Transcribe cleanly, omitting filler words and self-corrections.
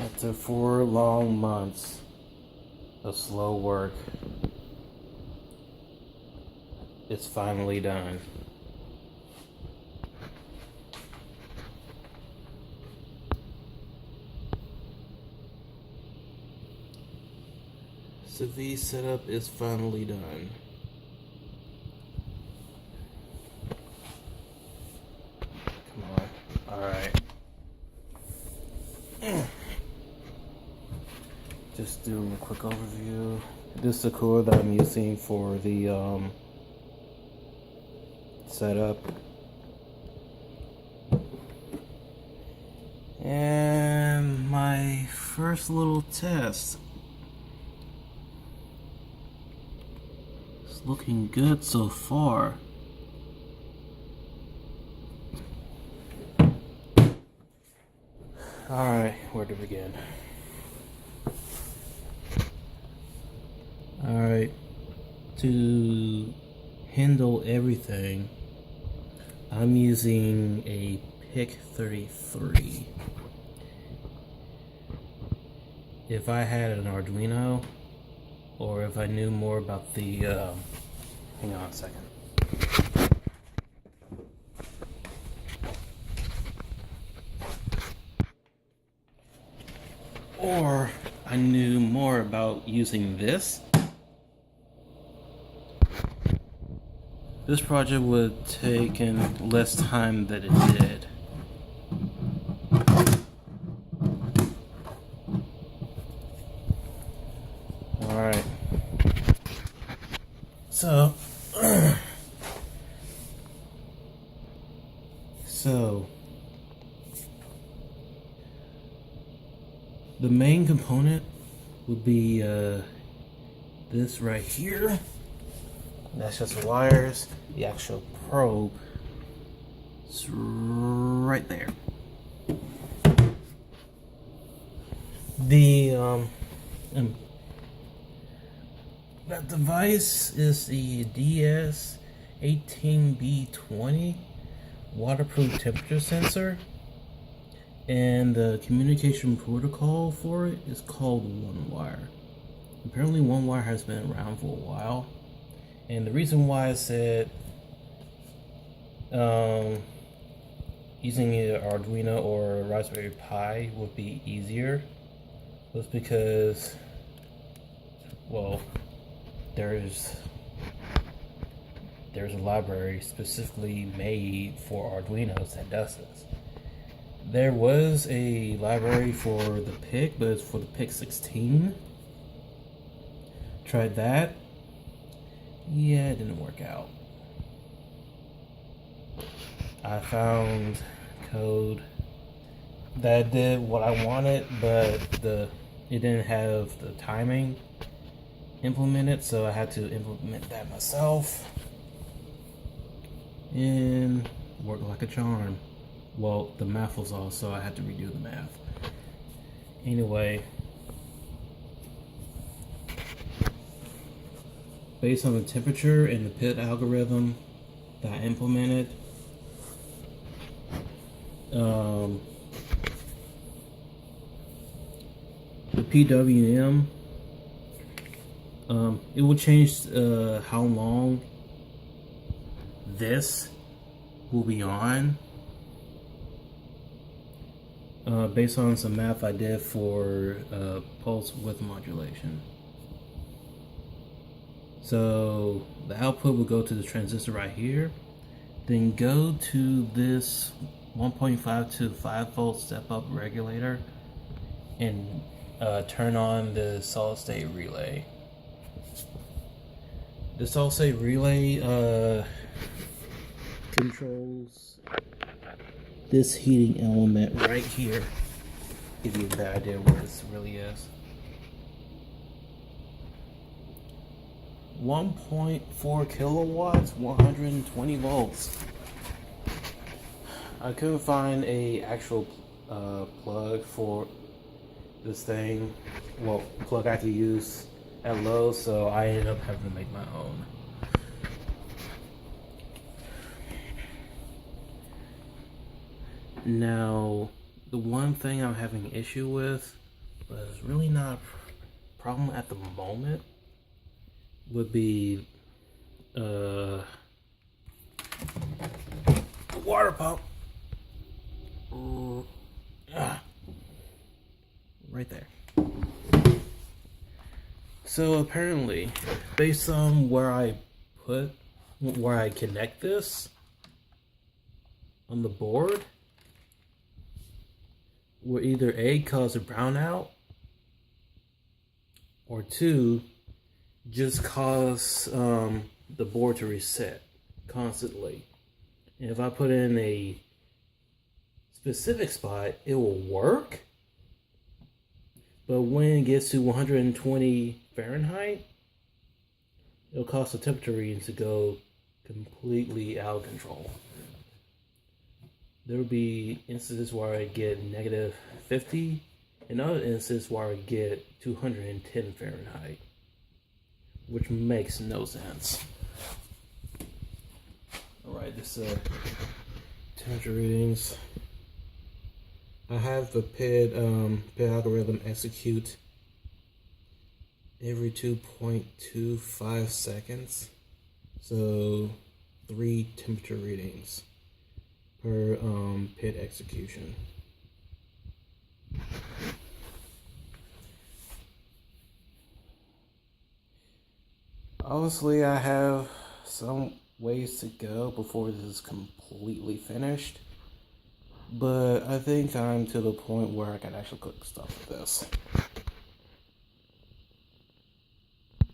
After 4 long months of slow work, it's finally done. Sous Vide setup is finally done. Come on. Alright. Just doing a quick overview. This is the cord that I'm using for the setup. And my first little test. It's looking good so far. Alright, where to begin? Alright, to handle everything, I'm using a PIC 33. If I had an Arduino, or if I knew more about the, hang on a second. Or I knew more about using this project would have taken less time than it did. Alright. So the main component would be this right here. That's just the wires. The actual probe is right there. The that device is the DS18B20 waterproof temperature sensor, and the communication protocol for it is called One Wire. Apparently One Wire has been around for a while, and the reason why I said using an Arduino or a Raspberry Pi would be easier was because, well, there's a library specifically made for Arduinos that does this. There was a library for the PIC, but it's for the PIC 16. Tried that. Yeah, it didn't work out. I found code that did what I wanted, but it didn't have the timing implemented, so I had to implement that myself. And worked like a charm. Well, the math was off, so I had to redo the math. Anyway, based on the temperature and the PIT algorithm that I implemented, the PWM, it will change how long this will be on, based on some math I did for pulse width modulation. So the output will go to the transistor right here, then go to this 1.5 to 5 volt step up regulator and turn on the solid state relay. The solid state relay controls this heating element right here. Give you a better idea what this really is. 1.4 kilowatts, 120 volts. I couldn't find a actual plug for this thing. Well, plug I could use at Lowe's, so I ended up having to make my own. Now, the one thing I'm having issue with but it's really not a problem at the moment. Would be the water pump. Right there. So apparently, based on where I connect this on the board, will either A, cause a brownout, or 2, just cause the board to reset constantly. And if I put in a specific spot, it will work. But when it gets to 120 Fahrenheit, it'll cause the temperature readings to go completely out of control. There will be instances where I get negative 50, and other instances where I get 210 Fahrenheit, which makes no sense. Alright, this temperature readings. I have the PID algorithm execute every 2.25 seconds. So 3 temperature readings per PID execution. Obviously, I have some ways to go before this is completely finished. But I think I'm to the point where I can actually cook stuff with this.